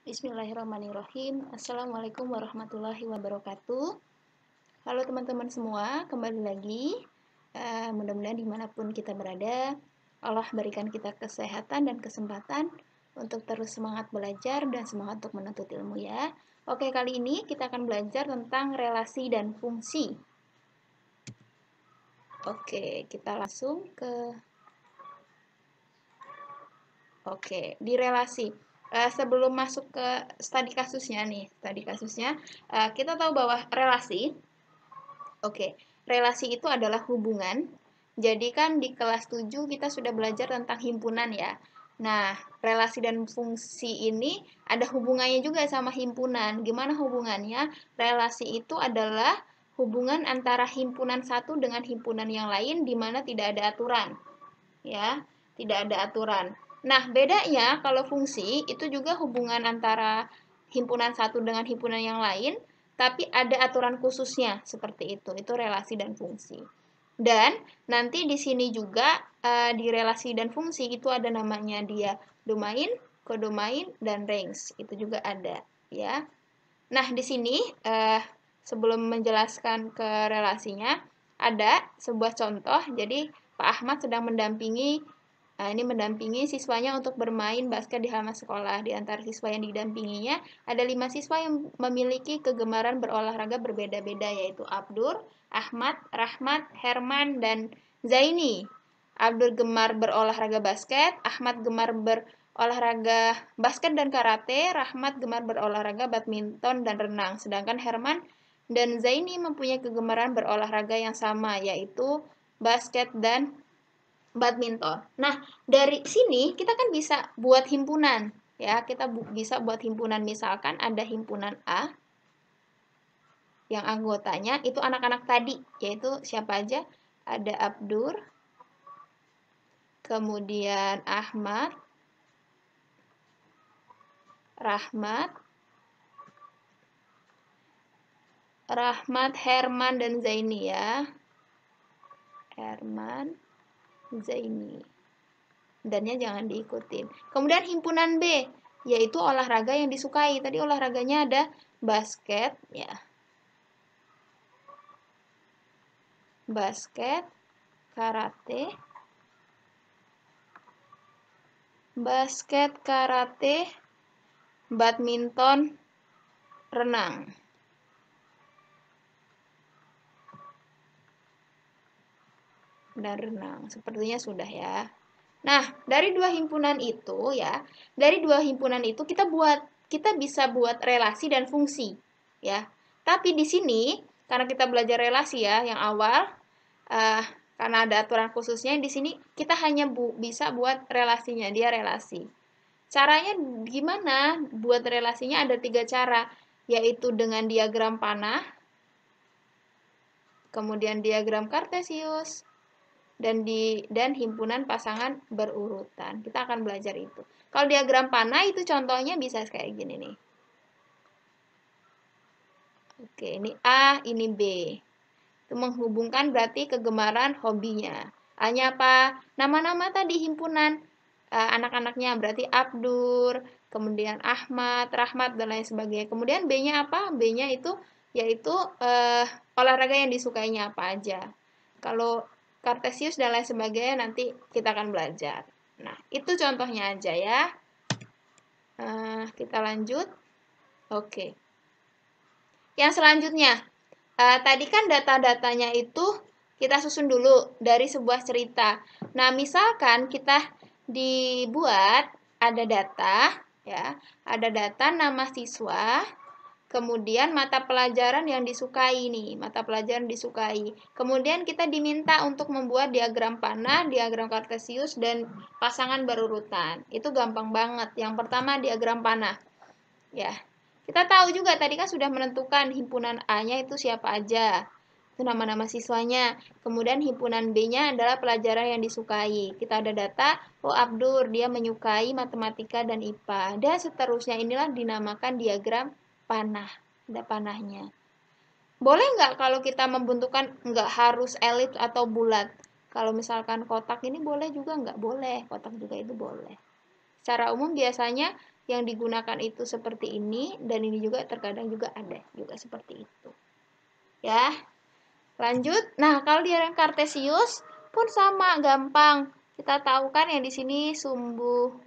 Bismillahirrahmanirrahim. Assalamualaikum warahmatullahi wabarakatuh. Halo teman-teman semua, kembali lagi. Mudah-mudahan dimanapun kita berada, Allah berikan kita kesehatan dan kesempatan untuk terus semangat belajar dan semangat untuk menuntut ilmu ya. Oke, kali ini kita akan belajar tentang relasi dan fungsi. Oke, kita langsung ke di relasi. Sebelum masuk ke studi kasusnya kita tahu bahwa relasi itu adalah hubungan. Jadi kan di kelas 7 kita sudah belajar tentang himpunan ya. Nah, relasi dan fungsi ini ada hubungannya juga sama himpunan. Gimana hubungannya? Relasi itu adalah hubungan antara himpunan satu dengan himpunan yang lain di mana tidak ada aturan. Ya, tidak ada aturan. Nah, bedanya kalau fungsi itu juga hubungan antara himpunan satu dengan himpunan yang lain, tapi ada aturan khususnya seperti itu. Itu relasi dan fungsi. Dan nanti di sini juga di relasi dan fungsi itu ada namanya dia domain, kodomain, dan range. Itu juga ada, ya. Nah, di sini sebelum menjelaskan ke relasinya, ada sebuah contoh. Jadi Pak Ahmad sedang mendampingi siswanya untuk bermain basket di halaman sekolah. Di antara siswa yang didampinginya, ada 5 siswa yang memiliki kegemaran berolahraga berbeda-beda, yaitu Abdur, Ahmad, Rahmat, Herman, dan Zaini. Abdur gemar berolahraga basket, Ahmad gemar berolahraga basket dan karate, Rahmat gemar berolahraga badminton dan renang. Sedangkan Herman dan Zaini mempunyai kegemaran berolahraga yang sama, yaitu basket dan badminton. Nah, dari sini kita kan bisa buat himpunan, ya. Kita bisa buat himpunan, misalkan ada himpunan A yang anggotanya itu anak-anak tadi, yaitu siapa aja? Ada Abdur, kemudian Ahmad, Rahmat, Herman, dan Zaini ya. Herman, Zaini. Dannya jangan diikutin. Kemudian himpunan B, yaitu olahraga yang disukai. Tadi olahraganya ada basket, ya. Basket, karate, badminton, renang. Dan renang. Sepertinya sudah ya. Nah, dari dua himpunan itu kita bisa buat relasi dan fungsi, ya. Tapi di sini karena kita belajar relasi ya yang awal, karena ada aturan khususnya di sini kita hanya bisa buat relasinya, dia relasi. Caranya gimana? Buat relasinya ada 3 cara, yaitu dengan diagram panah, kemudian diagram kartesius, dan himpunan pasangan berurutan. Kita akan belajar itu. Kalau diagram panah itu contohnya bisa kayak gini nih. Oke, ini A, ini B. Itu menghubungkan berarti kegemaran hobinya. A-nya apa? Nama-nama tadi himpunan anak-anaknya berarti Abdur, kemudian Ahmad, Rahmat, dan lain sebagainya. Kemudian B-nya apa? B-nya itu yaitu olahraga yang disukainya apa aja. Kalau kartesius dan lain sebagainya nanti kita akan belajar. Nah, itu contohnya aja ya. Kita lanjut. Oke. Yang selanjutnya, tadi kan data-datanya itu kita susun dulu dari sebuah cerita. Nah, misalkan kita dibuat ada data, ya, ada data nama siswa, kemudian mata pelajaran yang disukai nih, mata pelajaran disukai. Kemudian kita diminta untuk membuat diagram panah, diagram kartesius, dan pasangan berurutan. Itu gampang banget. Yang pertama diagram panah. Ya, kita tahu juga tadi kan sudah menentukan himpunan A-nya itu siapa aja. Itu nama-nama siswanya. Kemudian himpunan B-nya adalah pelajaran yang disukai. Kita ada data, oh Abdur, dia menyukai matematika dan IPA. Dan seterusnya inilah dinamakan diagram panah. Ada panahnya. Boleh nggak kalau kita membentukkan nggak harus elip atau bulat? Kalau misalkan kotak ini boleh juga nggak boleh. Kotak juga itu boleh. Secara umum biasanya yang digunakan itu seperti ini, dan ini juga terkadang juga ada juga seperti itu. Ya, lanjut. Nah, kalau diagram kartesius pun sama, gampang. Kita tahu kan yang di sini sumbu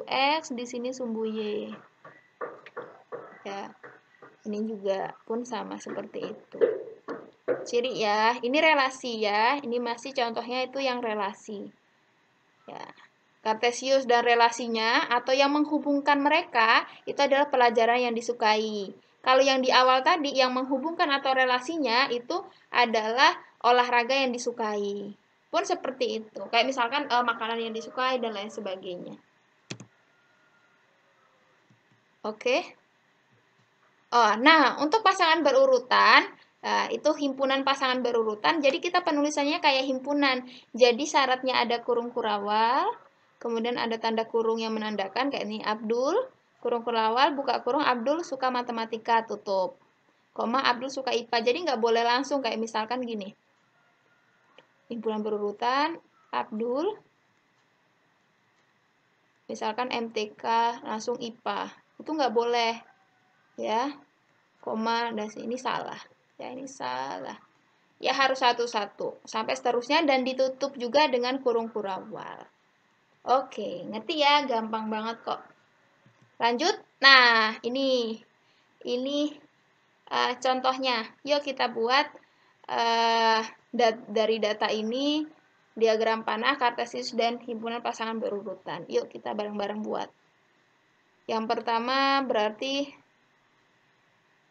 X, di sini sumbu Y. Ya, ini juga pun sama seperti itu. Ciri ya, ini relasi ya. Ini masih contohnya itu yang relasi. Ya. Kartesius dan relasinya atau yang menghubungkan mereka itu adalah pelajaran yang disukai. Kalau yang di awal tadi yang menghubungkan atau relasinya itu adalah olahraga yang disukai. Pun seperti itu. Kayak misalkan makanan yang disukai dan lain sebagainya. Oke. Oh, nah, untuk pasangan berurutan, itu himpunan pasangan berurutan, jadi kita penulisannya kayak himpunan. Jadi syaratnya ada kurung kurawal, kemudian ada tanda kurung yang menandakan kayak ini Abdul, kurung kurawal, buka kurung, Abdul suka matematika, tutup. Koma, Abdul suka IPA. Jadi nggak boleh langsung kayak misalkan gini. Himpunan berurutan, Abdul, misalkan MTK, langsung IPA. Itu nggak boleh. Ya, koma, dan ini salah. Ya, ini salah. Ya, harus satu-satu. Sampai seterusnya dan ditutup juga dengan kurung kurawal. Oke, ngerti ya? Gampang banget kok. Lanjut. Nah, ini contohnya. Yuk kita buat dari data ini diagram panah, kartesius, dan himpunan pasangan berurutan. Yuk kita bareng-bareng buat. Yang pertama berarti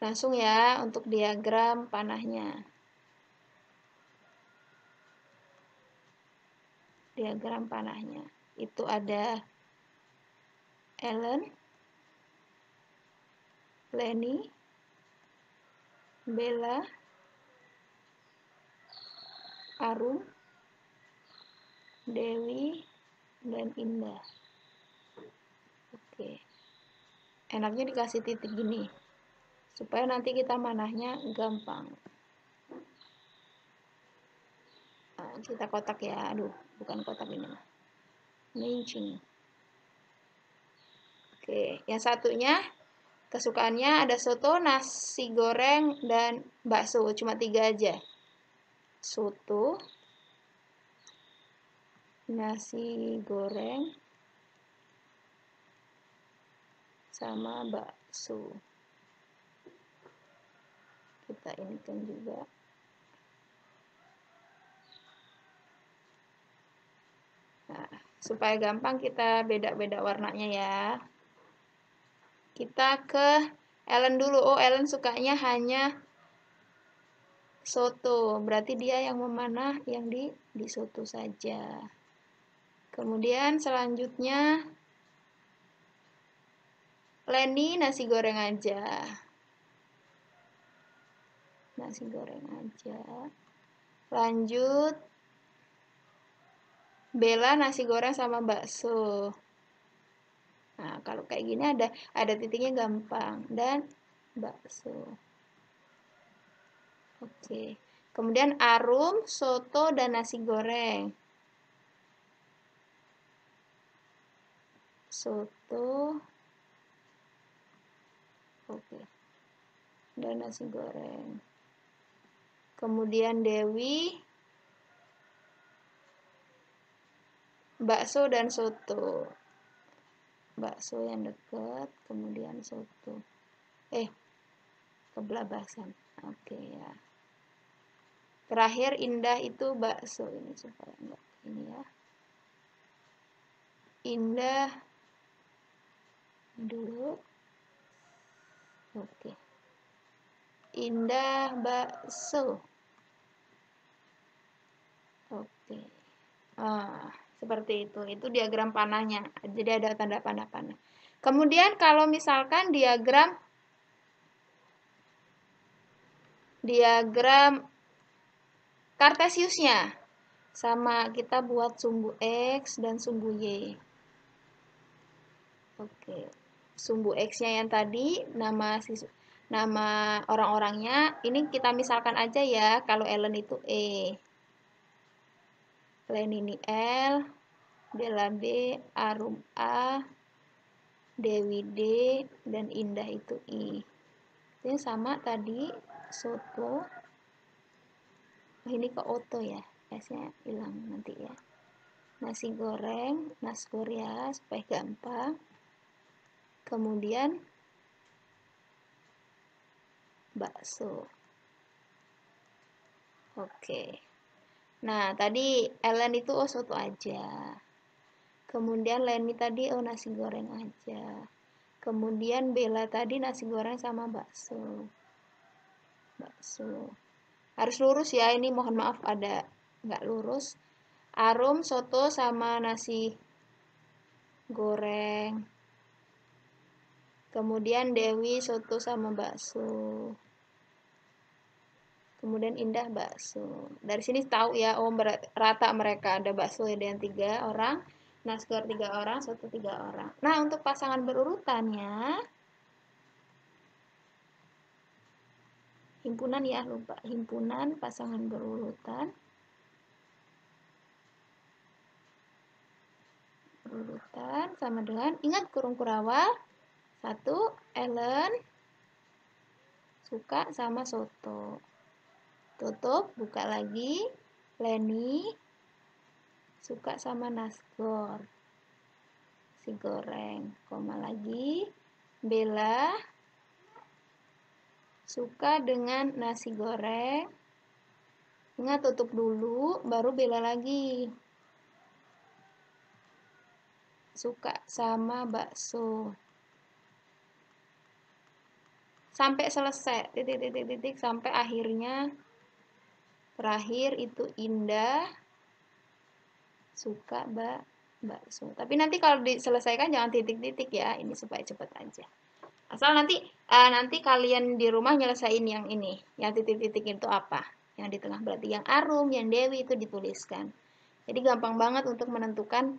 langsung ya untuk diagram panahnya. Diagram panahnya. Itu ada Ellen, Lenny, Bella, Arum, Dewi, dan Indah. Oke. Enaknya dikasih titik gini. Supaya nanti kita manahnya gampang. Nah, kita kotak ya. Aduh, bukan kotak ini mah. Mincing. Oke, yang satunya kesukaannya ada soto, nasi goreng, dan bakso. Cuma 3 aja. Soto, nasi goreng, sama bakso. Kita inikan juga. Nah, supaya gampang kita beda-beda warnanya ya. Kita ke Ellen dulu. Oh, Ellen sukanya hanya soto. Berarti dia yang memanah yang di soto saja. Kemudian selanjutnya Lenny nasi goreng aja. Nasi goreng aja. Lanjut Bella nasi goreng sama bakso. Nah, kalau kayak gini ada titiknya gampang dan bakso. Oke. Kemudian Arum, soto, dan nasi goreng. Soto. Oke. Dan nasi goreng. Kemudian Dewi, bakso dan soto. Bakso yang dekat, kemudian soto. Kebelabasan. Oke ya. Terakhir Indah itu bakso ini supaya enggak ini ya. Indah dulu. Oke. Indah bakso. Oke. Seperti itu. Itu diagram panahnya. Jadi ada tanda panah-panah. Kemudian kalau misalkan diagram kartesiusnya sama kita buat sumbu X dan sumbu Y. Oke. Sumbu X-nya yang tadi nama orang-orangnya ini kita misalkan aja ya. Kalau Ellen itu E. Len ini L, Bella B, Arum A, Dewi D, dan Indah itu I. Ini sama tadi, soto. Oh, ini ke oto ya, S-nya hilang nanti ya. Nasi goreng, nasgor ya, supaya gampang. Kemudian bakso. Oke. Nah, tadi Ellen itu soto aja. Kemudian Leni tadi nasi goreng aja. Kemudian Bella tadi nasi goreng sama bakso. Bakso. Harus lurus ya, ini mohon maaf ada nggak lurus. Arum soto sama nasi goreng. Kemudian Dewi soto sama bakso. Kemudian Indah bakso. Dari sini tahu ya, oh rata mereka, ada bakso yang 3 orang, nasgor 3 orang, soto 3 orang. Nah, untuk pasangan berurutannya, himpunan ya, lupa. Himpunan pasangan berurutan. Berurutan sama dengan, ingat kurung kurawal. 1, Ellen suka sama soto. Tutup, buka lagi. Leni suka sama nasgor, nasi goreng, koma lagi. Bella suka dengan nasi goreng. Ingat tutup dulu, baru Bella lagi. Suka sama bakso. Sampai selesai, titik, sampai akhirnya. Terakhir itu Indah suka bakso. Tapi nanti kalau diselesaikan jangan titik-titik ya, ini supaya cepet aja. Asal nanti kalian di rumah nyelesain yang ini, yang titik-titik itu apa? Yang di tengah berarti yang Arum, yang Dewi itu dituliskan. Jadi gampang banget untuk menentukan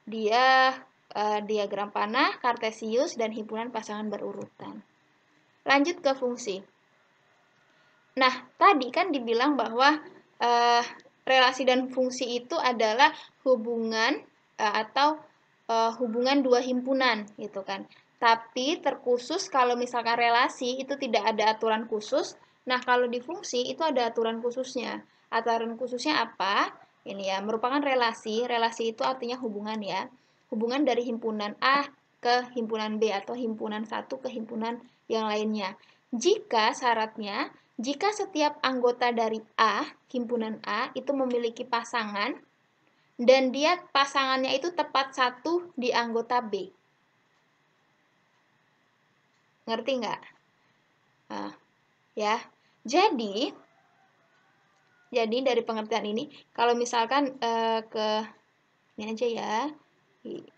dia diagram panah, kartesius, dan himpunan pasangan berurutan. Lanjut ke fungsi. Nah, tadi kan dibilang bahwa relasi dan fungsi itu adalah hubungan atau hubungan dua himpunan gitu kan. Tapi terkhusus kalau misalkan relasi itu tidak ada aturan khusus. Nah, kalau di fungsi itu ada aturan khususnya. Aturan khususnya apa? Ini ya, merupakan relasi. Relasi itu artinya hubungan ya. Hubungan dari himpunan A ke himpunan B atau himpunan satu ke himpunan yang lainnya. Jika syaratnya, jika setiap anggota dari A, himpunan A, itu memiliki pasangan, dan dia pasangannya itu tepat satu di anggota B. Ngerti nggak? Nah, ya. Jadi dari pengertian ini, kalau misalkan ke ini aja ya,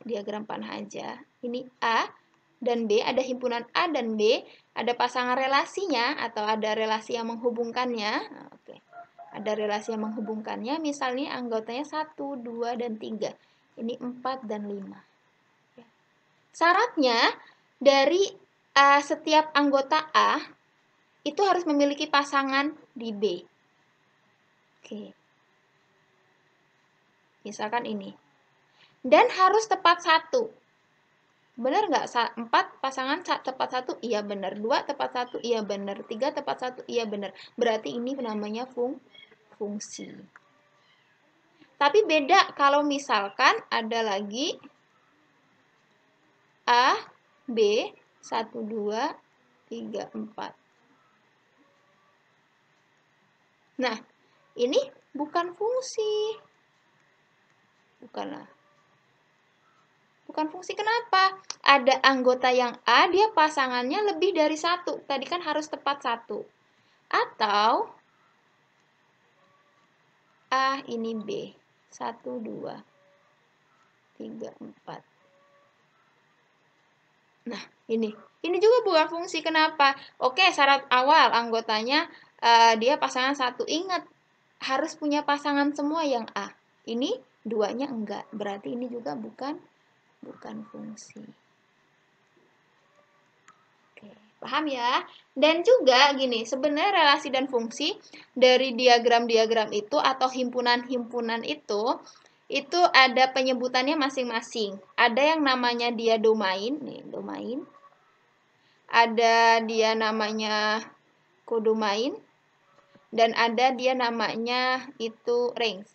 diagram panah aja. Ini A dan B, ada himpunan A dan B, ada pasangan relasinya atau ada relasi yang menghubungkannya. Oke. Ada relasi yang menghubungkannya, misalnya anggotanya 1, 2, dan 3. Ini 4 dan 5. Syaratnya dari setiap anggota A itu harus memiliki pasangan di B. Oke. Misalkan ini. Dan harus tepat 1. Benar nggak? 4 pasangan tepat 1? Iya benar. 2 tepat 1? Iya benar. 3 tepat 1? Iya benar. Berarti ini namanya fungsi. Tapi beda kalau misalkan ada lagi A, B, 1, 2, 3, 4. Nah, ini bukan fungsi. Bukan fungsi, kenapa? Ada anggota yang A, dia pasangannya lebih dari 1. Tadi kan harus tepat 1. Atau A ini B. 1, 2, 3, 4. Nah, ini juga bukan fungsi. Kenapa? Oke, syarat awal anggotanya dia pasangan 1. Ingat, harus punya pasangan semua yang A. Ini duanya enggak. Berarti ini juga bukan fungsi. Oke, paham ya? Dan juga gini, sebenarnya relasi dan fungsi dari diagram-diagram itu atau himpunan-himpunan itu itu ada penyebutannya masing-masing. Ada yang namanya dia domain, nih domain. Ada dia namanya codomain, dan ada dia namanya itu range.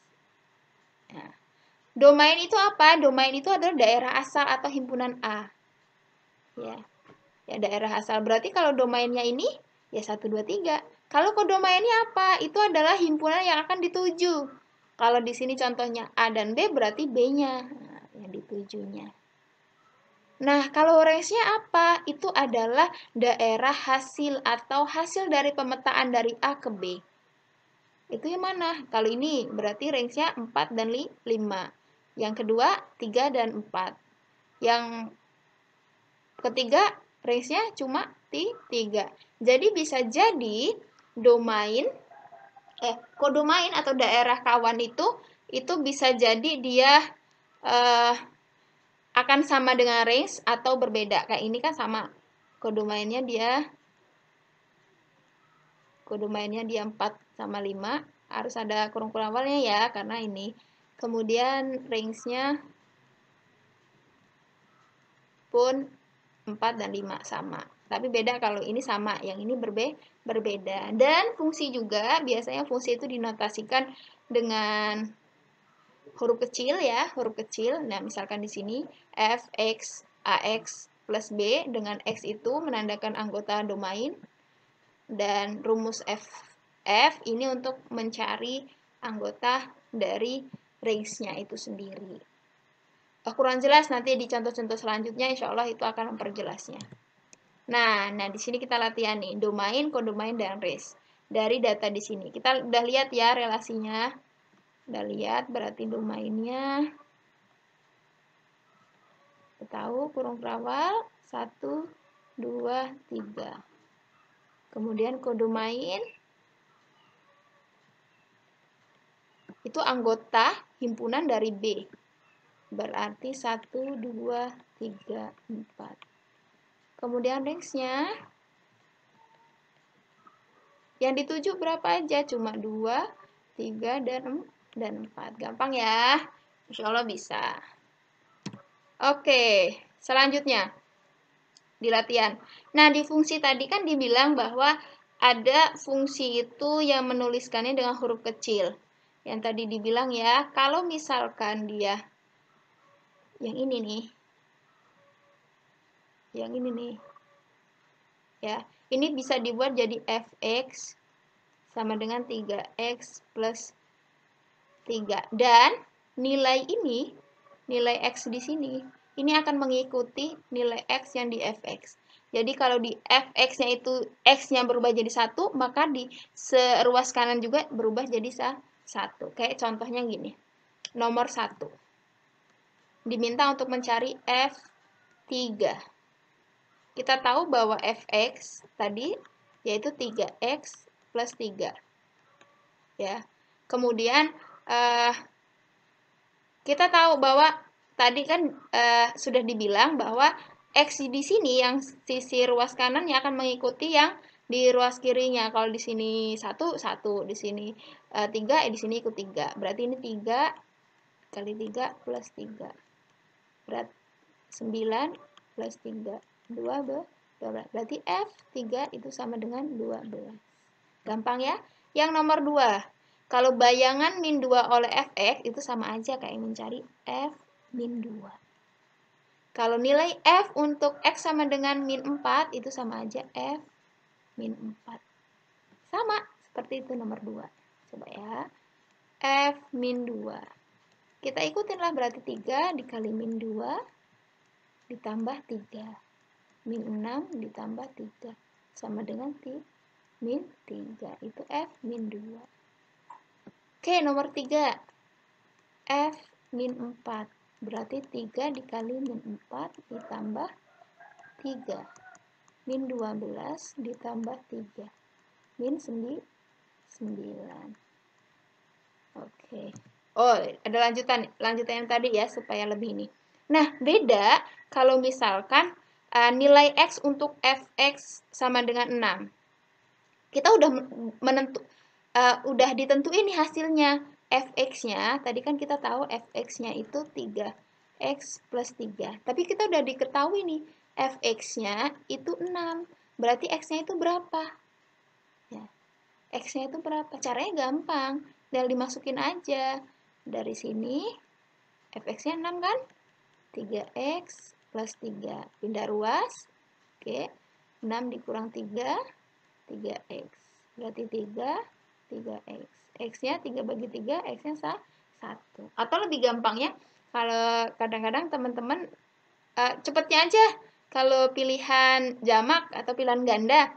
Nah, domain itu apa? Domain itu adalah daerah asal atau himpunan A. Ya, daerah asal. Berarti kalau domainnya ini, ya 1, 2, 3. Kalau kodomainnya apa? Itu adalah himpunan yang akan dituju. Kalau di sini contohnya A dan B, berarti B-nya. Nah, yang ditujunya. Nah, kalau range-nya apa? Itu adalah daerah hasil atau hasil dari pemetaan dari A ke B. Itu yang mana? Kalau ini berarti range-nya 4 dan 5. Yang kedua, 3 dan 4. Yang ketiga, range-nya cuma 3. Jadi bisa jadi domain, kodomain atau daerah kawan itu bisa jadi dia akan sama dengan range atau berbeda. Kayak ini kan sama. Kodomainnya dia 4 sama 5. Harus ada kurung-kurung awalnya ya, karena ini. Kemudian range-nya pun 4 dan 5 sama. Tapi beda kalau ini sama, yang ini berbeda. Dan fungsi juga, biasanya fungsi itu dinotasikan dengan huruf kecil ya, huruf kecil. Nah, misalkan di sini f, x, ax plus b, dengan x itu menandakan anggota domain. Dan rumus f ini untuk mencari anggota dari range-nya itu sendiri. Kurang jelas nanti di contoh-contoh selanjutnya, insya Allah itu akan memperjelasnya. Nah di sini kita latihan nih, domain, kodomain, dan range. Dari data di sini, kita udah lihat ya relasinya. Udah lihat, berarti domainnya, kita tahu kurung perawal, 1, 2, 3. Kemudian kodomain, itu anggota himpunan dari B. Berarti 1, 2, 3, 4. Kemudian range-nya, yang dituju berapa aja? Cuma 2, 3, dan 4. Gampang ya? Insya Allah bisa. Oke, selanjutnya di latihan. Nah, di fungsi tadi kan dibilang bahwa ada fungsi itu yang menuliskannya dengan huruf kecil. Yang tadi dibilang ya, kalau misalkan dia yang ini nih. Yang ini nih. Ya, ini bisa dibuat jadi fx sama dengan 3x plus 3. Dan nilai ini, nilai x di sini, ini akan mengikuti nilai x yang di fx. Jadi kalau di fx-nya itu x-nya berubah jadi 1, maka di seruas kanan juga berubah jadi 1. Kayak contohnya gini. Nomor 1. Diminta untuk mencari f3. Kita tahu bahwa fx tadi yaitu 3x plus 3. Ya. Kemudian kita tahu bahwa tadi kan sudah dibilang bahwa x di sini yang sisi ruas kanannya akan mengikuti yang di ruas kirinya. Kalau di sini 1, 1, di sini 3, di sini ikut 3. Berarti ini 3 kali 3 plus 3. Berarti 9 plus 3, 12. Berarti F3 itu sama dengan 12. Gampang ya? Yang nomor 2. Kalau bayangan min 2 oleh fx itu sama aja kayak mencari f min 2. Kalau nilai f untuk x sama dengan min 4 itu sama aja f min 4. Sama seperti itu nomor 2. Coba ya. F min 2. Kita ikutinlah berarti 3 dikali min 2 ditambah 3. Min 6 ditambah 3. Sama dengan min 3. Itu f min 2. Oke, nomor 3. F min 4. Berarti 3 dikali min 4 ditambah 3. Min 12 ditambah 3. Min 9. Oke. Oh, ada lanjutan yang tadi ya, supaya lebih ini. Nah, beda kalau misalkan nilai X untuk Fx sama dengan 6. Kita udah ditentuin nih hasilnya. fx-nya, tadi kan kita tahu fx-nya itu 3x plus 3. Tapi kita udah diketahui nih, fx-nya itu 6. Berarti x-nya itu berapa? Ya. X-nya itu berapa? Caranya gampang. Tinggal dimasukin aja. Dari sini, fx-nya 6 kan? 3x plus 3. Pindah ruas. Oke. 6 dikurang 3, 3x. Berarti 3x. X-nya 3 bagi 3, X-nya 1. Atau lebih gampangnya, kalau kadang-kadang teman-teman cepetnya aja, kalau pilihan jamak atau pilihan ganda,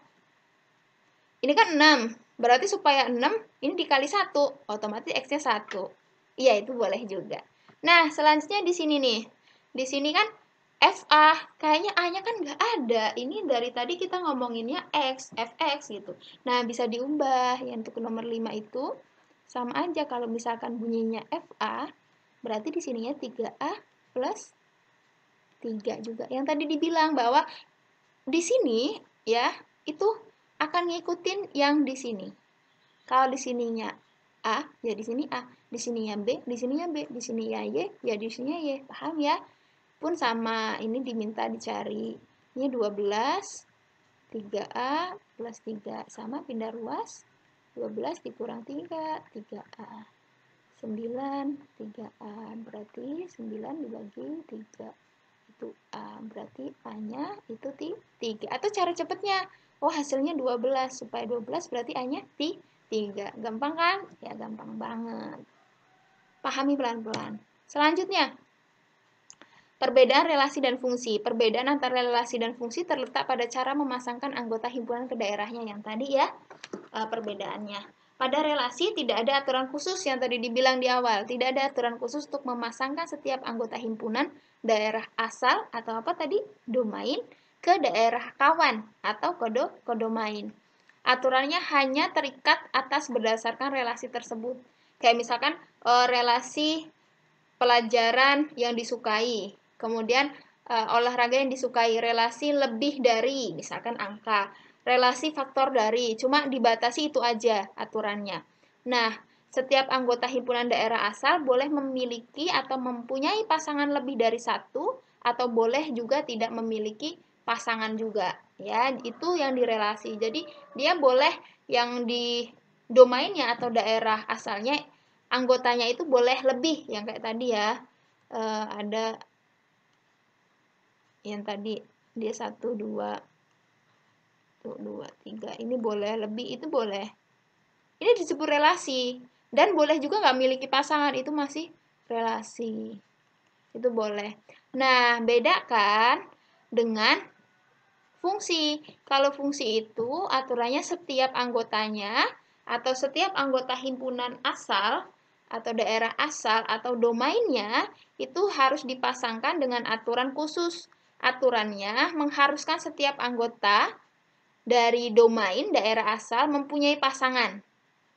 ini kan 6, berarti supaya 6, ini dikali 1, otomatis X-nya 1. Iya, itu boleh juga. Nah, selanjutnya di sini nih. Di sini kan FA, kayaknya A-nya kan nggak ada. Ini dari tadi kita ngomonginnya X, FX gitu. Nah, bisa diubah. Ya, untuk nomor 5 itu sama aja. Kalau misalkan bunyinya FA, berarti di sininya 3A plus 3 juga. Yang tadi dibilang bahwa di sini ya, itu akan ngikutin yang di sini. Kalau di sininya A, ya di sini A. Di sininya B, di sininya B. Di sininya Y, ya di sininya Y. Paham ya? Pun sama, ini diminta dicari. Ini 12, 3A plus 3. Sama, pindah ruas. 12 dikurang 3, 3A. 9, 3A. Berarti 9 dibagi 3. Itu A. Berarti A-nya itu 3. Atau cara cepatnya, oh hasilnya 12. Supaya 12 berarti A-nya 3. Gampang kan? Ya gampang banget. Pahami pelan-pelan. Selanjutnya, perbedaan relasi dan fungsi. Perbedaan antara relasi dan fungsi terletak pada cara memasangkan anggota himpunan ke daerahnya yang tadi ya, perbedaannya. Pada relasi tidak ada aturan khusus yang tadi dibilang di awal. Tidak ada aturan khusus untuk memasangkan setiap anggota himpunan daerah asal atau apa tadi, domain, ke daerah kawan atau kodomain. Aturannya hanya terikat atas berdasarkan relasi tersebut. Kayak misalkan relasi pelajaran yang disukai, kemudian olahraga yang disukai, relasi lebih dari, misalkan angka, relasi faktor dari, cuma dibatasi itu aja aturannya. Nah, setiap anggota himpunan daerah asal boleh memiliki atau mempunyai pasangan lebih dari satu, atau boleh juga tidak memiliki pasangan juga. Ya, itu yang direlasi. Jadi, dia boleh yang di domainnya atau daerah asalnya, anggotanya itu boleh lebih, yang kayak tadi ya. Ada yang tadi dia 1, 2, 2, 3, ini boleh lebih, itu boleh. Ini disebut relasi. Dan boleh juga nggak miliki pasangan, itu masih relasi. Itu boleh. Nah, bedakan dengan fungsi. Kalau fungsi itu aturannya setiap anggotanya atau setiap anggota himpunan asal atau daerah asal atau domainnya itu harus dipasangkan dengan aturan khusus. Aturannya mengharuskan setiap anggota dari domain daerah asal mempunyai pasangan.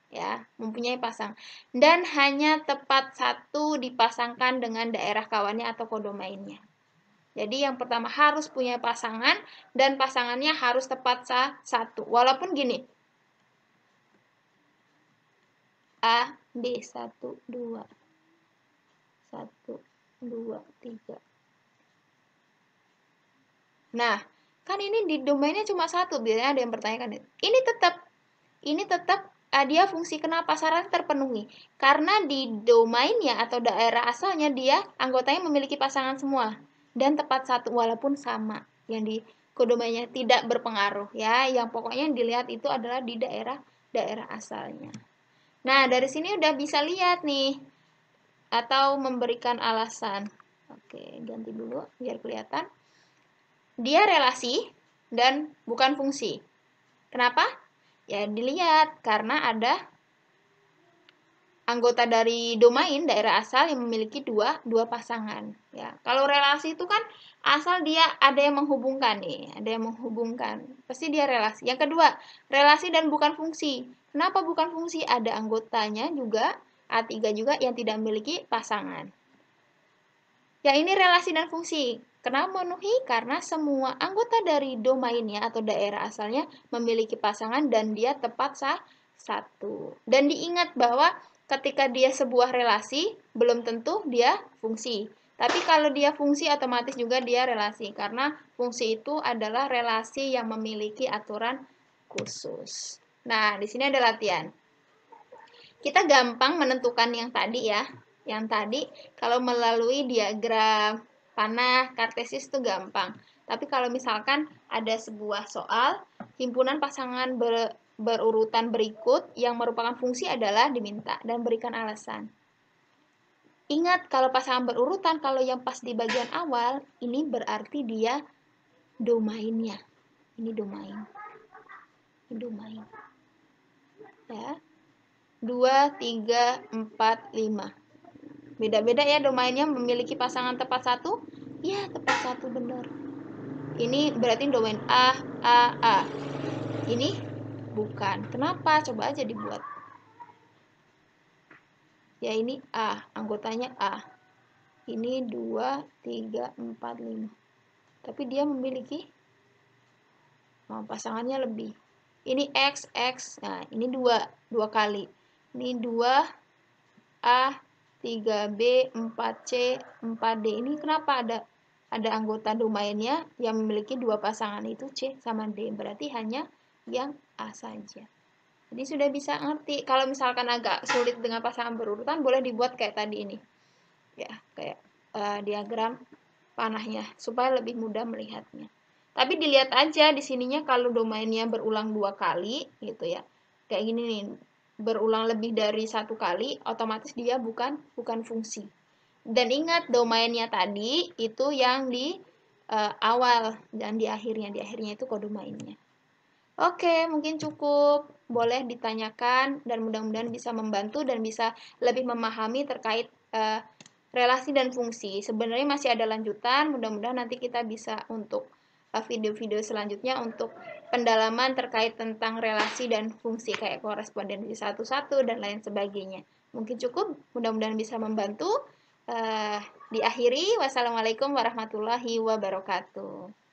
Ya, mempunyai pasang. Dan hanya tepat satu dipasangkan dengan daerah kawannya atau kodomainnya. Jadi yang pertama harus punya pasangan dan pasangannya harus tepat satu. Walaupun gini, A, B, 1, 2, 1, 2, 3. Nah, kan ini di domainnya cuma satu, biasanya ada yang pertanyakan. Ini tetap dia fungsi kenapa syarat terpenuhi. Karena di domainnya atau daerah asalnya dia anggotanya memiliki pasangan semua dan tepat satu walaupun sama. Yang di kodomainnya tidak berpengaruh ya. Yang pokoknya yang dilihat itu adalah di daerah asalnya. Nah, dari sini udah bisa lihat nih atau memberikan alasan. Oke, ganti dulu biar kelihatan. Dia relasi dan bukan fungsi. Kenapa? Ya dilihat karena ada anggota dari domain daerah asal yang memiliki dua pasangan. Ya, kalau relasi itu kan asal dia ada yang menghubungkan nih, ada yang menghubungkan, pasti dia relasi. Yang kedua, relasi dan bukan fungsi. Kenapa bukan fungsi? Ada anggotanya juga, A3 juga yang tidak memiliki pasangan. Yang ini relasi dan fungsi. Kenapa memenuhi? Karena semua anggota dari domainnya atau daerah asalnya memiliki pasangan dan dia tepat satu. Dan diingat bahwa ketika dia sebuah relasi, belum tentu dia fungsi. Tapi kalau dia fungsi, otomatis juga dia relasi. Karena fungsi itu adalah relasi yang memiliki aturan khusus. Nah, di sini ada latihan. Kita gampang menentukan yang tadi ya. Yang tadi, kalau melalui diagram panah, kartesis itu gampang. Tapi kalau misalkan ada sebuah soal, himpunan pasangan berurutan berikut yang merupakan fungsi adalah diminta dan berikan alasan. Ingat, kalau pasangan berurutan, kalau yang pas di bagian awal, ini berarti dia domainnya. Ini domain. Ini domain. Ya. 2, 3, 4, 5. Beda-beda ya domainnya, memiliki pasangan tepat satu? Ya, tepat satu, benar. Ini berarti domain A, A, A. Ini bukan. Kenapa? Coba aja dibuat. Ya, ini A, anggotanya A. Ini 2, 3, 4, 5. Tapi dia memiliki pasangannya lebih. Ini X, X. Nah, ini 2 kali. Ini 2 A, 3B, 4C, 4D. Ini kenapa ada anggota domainnya yang memiliki 2 pasangan, itu C sama D. Berarti hanya yang A saja. Jadi sudah bisa ngerti. Kalau misalkan agak sulit dengan pasangan berurutan, boleh dibuat kayak tadi ini. Ya, kayak diagram panahnya supaya lebih mudah melihatnya. Tapi dilihat aja di sininya kalau domainnya berulang 2 kali gitu ya. Kayak gini nih, berulang lebih dari 1 kali, otomatis dia bukan fungsi. Dan ingat, domainnya tadi itu yang di awal dan di akhirnya itu kodomainnya. Oke, mungkin cukup. Boleh ditanyakan dan mudah-mudahan bisa membantu dan bisa lebih memahami terkait relasi dan fungsi. Sebenarnya masih ada lanjutan, mudah-mudahan nanti kita bisa untuk video-video selanjutnya untuk pendalaman terkait tentang relasi dan fungsi kayak korespondensi satu-satu dan lain sebagainya. Mungkin cukup, mudah-mudahan bisa membantu. Diakhiri, wassalamualaikum warahmatullahi wabarakatuh.